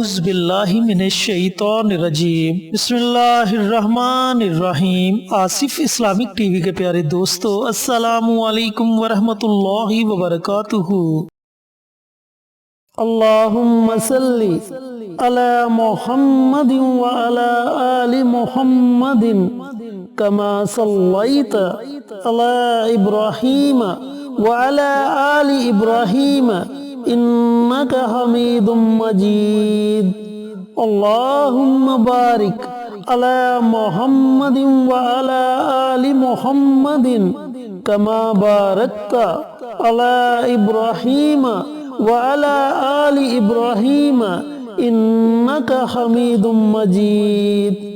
اعوذ باللہ من الشیطان الرجیم بسم اللہ الرحمن الرحیم۔ آصف اسلامک ٹی وی کے پیارے دوستو، السلام علیکم ورحمۃ اللہ وبرکاتہ۔ اللہم صلی علی محمد وعلی آل محمد کما صلیت علی ابراہیم وعلی آل ابراہیم انک حمید مجید۔ اللہم بارک علی محمد وعلی آل محمد کما بارکت علی ابراہیم وعلی آل ابراہیم انک حمید مجید۔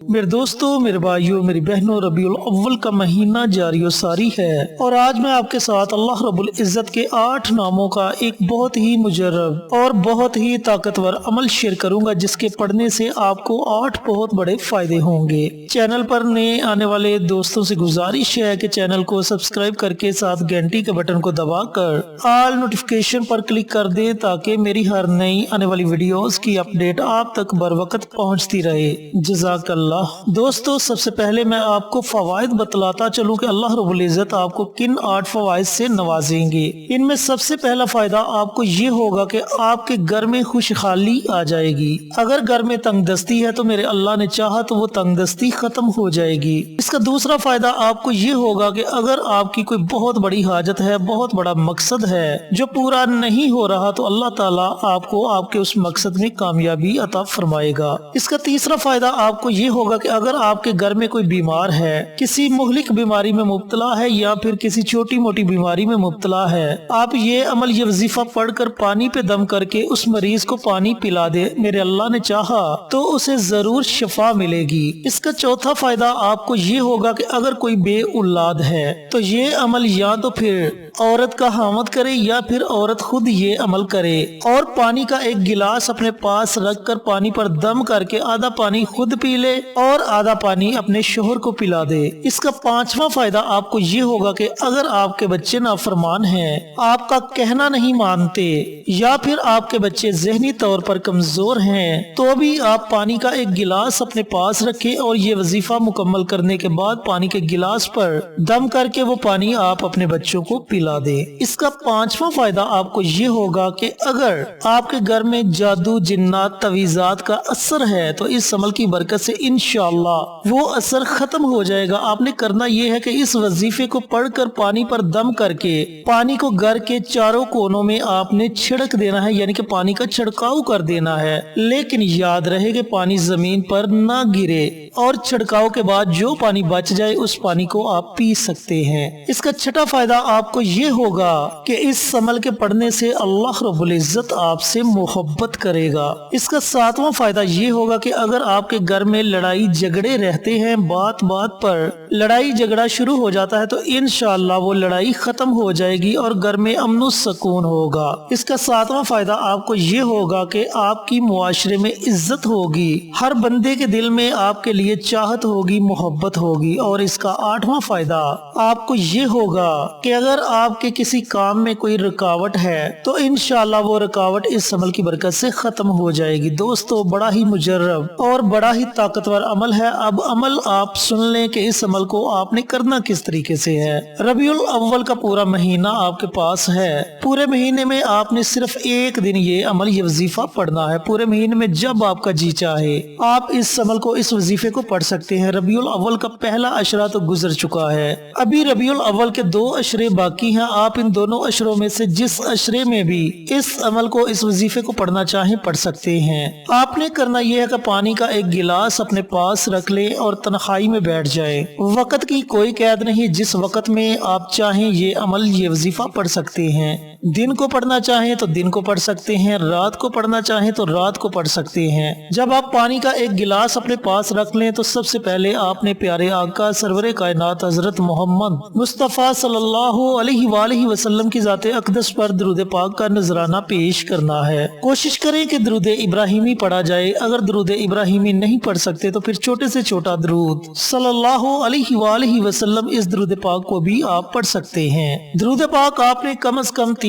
میرے دوستو، میرے بھائیو، میری بہنوں، ربیع الاول کا مہینہ جاری و ساری ہے، اور آج میں آپ کے ساتھ اللہ رب العزت کے 8 ناموں کا ایک بہت ہی مجرب اور بہت ہی طاقتور عمل شیئر کروں گا، جس کے پڑھنے سے آپ کو 8 بہت بڑے فائدے ہوں گے۔ چینل پر نئے آنے والے دوستوں سے گزارش ہے کہ چینل کو سبسکرائب کر کے ساتھ گھنٹی کے بٹن کو دبا کر آل نوٹیفیکیشن پر کلک کر دیں، تاکہ میری ہر نئی آنے والی ویڈیوز کی اپڈیٹ آپ تک بر وقت پہنچتی رہے۔ جزاک اللہ۔ دوستو، سب سے پہلے میں آپ کو فوائد بتلاتا چلوں کہ اللہ رب العزت آپ کو کن 8 فوائد سے نوازیں گے۔ ان میں سب سے پہلا فائدہ آپ کو یہ ہوگا کہ آپ کے گھر میں خوشحالی آ جائے گی۔ اگر گھر میں تنگ دستی ہے تو میرے اللہ نے چاہا تو وہ تنگ دستی ختم ہو جائے گی۔ اس کا دوسرا فائدہ آپ کو یہ ہوگا کہ اگر آپ کی کوئی بہت بڑی حاجت ہے، بہت بڑا مقصد ہے جو پورا نہیں ہو رہا، تو اللہ تعالیٰ آپ کو آپ کے اس مقصد میں کامیابی عطا فرمائے گا۔ اس کا تیسرا فائدہ آپ کو یہ ہوگا کہ اگر آپ کے گھر میں کوئی بیمار ہے، کسی مہلک بیماری میں مبتلا ہے یا پھر کسی چھوٹی موٹی بیماری میں مبتلا ہے، آپ یہ عمل، یہ وظیفہ پڑھ کر پانی پہ دم کر کے اس مریض کو پانی پلا دے، میرے اللہ نے چاہا تو اسے ضرور شفا ملے گی۔ اس کا چوتھا فائدہ آپ کو یہ ہوگا کہ اگر کوئی بے اولاد ہے تو یہ عمل یا تو پھر عورت کا خاوند کرے یا پھر عورت خود یہ عمل کرے، اور پانی کا ایک گلاس اپنے پاس رکھ کر پانی پر دم کر کے آدھا پانی خود پی لے اور آدھا پانی اپنے شوہر کو پلا دے۔ اس کا پانچواں فائدہ آپ کو یہ ہوگا کہ اگر آپ کے بچے نافرمان ہیں، آپ کا کہنا نہیں مانتے، یا پھر آپ کے بچے ذہنی طور پر کمزور ہیں، تو بھی آپ پانی کا ایک گلاس اپنے پاس رکھیں اور یہ وظیفہ مکمل کرنے کے بعد پانی کے گلاس پر دم کر کے وہ پانی آپ اپنے بچوں کو پلا دیں۔ اس کا پانچواں فائدہ آپ کو یہ ہوگا کہ اگر آپ کے گھر میں جادو، جنات، تعویذات کا اثر ہے تو اس عمل کی برکت سے انشاءاللہ وہ اثر ختم ہو جائے گا۔ آپ نے کرنا یہ ہے کہ اس وظیفے کو پڑھ کر پانی پر دم کر کے پانی کو گھر کے چاروں کونوں میں آپ نے چھڑک دینا ہے، یعنی کہ پانی کا چھڑکاؤ کر دینا ہے، لیکن یاد رہے کہ پانی زمین پر نہ گرے، اور چھڑکاؤ کے بعد جو پانی بچ جائے اس پانی کو آپ پی سکتے ہیں۔ اس کا چھٹا فائدہ آپ کو یہ ہوگا کہ اس عمل کے پڑھنے سے اللہ رب العزت آپ سے محبت کرے گا۔ اس کا ساتواں فائدہ یہ ہوگا کہ اگر آپ کے گھر میں لڑائی جھگڑے رہتے ہیں، بات بات پر لڑائی جھگڑا شروع ہو جاتا ہے، تو انشاءاللہ وہ لڑائی ختم ہو جائے گی اور گھر میں امن و سکون ہوگا۔ اس کا ساتواں فائدہ آپ کو یہ ہوگا کہ آپ کی معاشرے میں عزت ہوگی، ہر بندے کے دل میں آپ کے لیے چاہت ہوگی، محبت ہوگی۔ اور اس کا 8واں فائدہ آپ کو یہ ہوگا کہ اگر آپ کے کسی کام میں کوئی رکاوٹ ہے تو انشاءاللہ وہ رکاوٹ اس عمل کی برکت سے ختم ہو جائے گی۔ دوستو، بڑا ہی مجرب اور بڑا ہی طاقتور عمل ہے۔ اب عمل آپ سن لیں کہ اس عمل کو آپ نے کرنا کس طریقے سے ہے۔ ربیع الاول کا پورا مہینہ آپ کے پاس ہے، پورے مہینے میں آپ نے صرف ایک دن یہ عمل، یہ وظیفہ پڑھنا ہے۔ پورے مہینے میں جب آپ کا جی چاہے آپ اس عمل کو، اس وظیفے کو پڑھ سکتے ہیں۔ ربیع الاول کا پہلا عشرہ تو گزر چکا ہے، ابھی ربیع الاول کے 2 عشرے باقی ہیں۔ آپ ان دونوں عشروں میں سے جس عشرے میں بھی اس عمل کو، اس وظیفے کو پڑھنا چاہیں پڑھ سکتے ہیں۔ آپ نے کرنا یہ ہے کہ پانی کا ایک گلاس اپنے پاس رکھ لیں اور تنہائی میں بیٹھ جائیں۔ وقت کی کوئی قید نہیں، جس وقت میں آپ چاہیں یہ عمل، یہ وظیفہ پڑھ سکتے ہیں۔ دن کو پڑھنا چاہیں تو دن کو پڑھ سکتے ہیں، رات کو پڑھنا چاہیں تو رات کو پڑھ سکتے ہیں۔ جب آپ پانی کا ایک گلاس اپنے پاس رکھ لیں تو سب سے پہلے آپ نے پیارے آقا سرور کائنات حضرت محمد مصطفیٰ صلی اللہ علیہ وآلہ وسلم کی ذات اقدس پر درود پاک کا نذرانہ پیش کرنا ہے۔ کوشش کریں کہ درود ابراہیمی پڑھا جائے۔ اگر درود ابراہیمی نہیں پڑھ سکتے تو پھر چھوٹے سے چھوٹا درود صلی اللہ علیہ وسلم، اس درود پاک کو بھی آپ پڑھ سکتے ہیں۔ درود پاک آپ نے کم از کم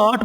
8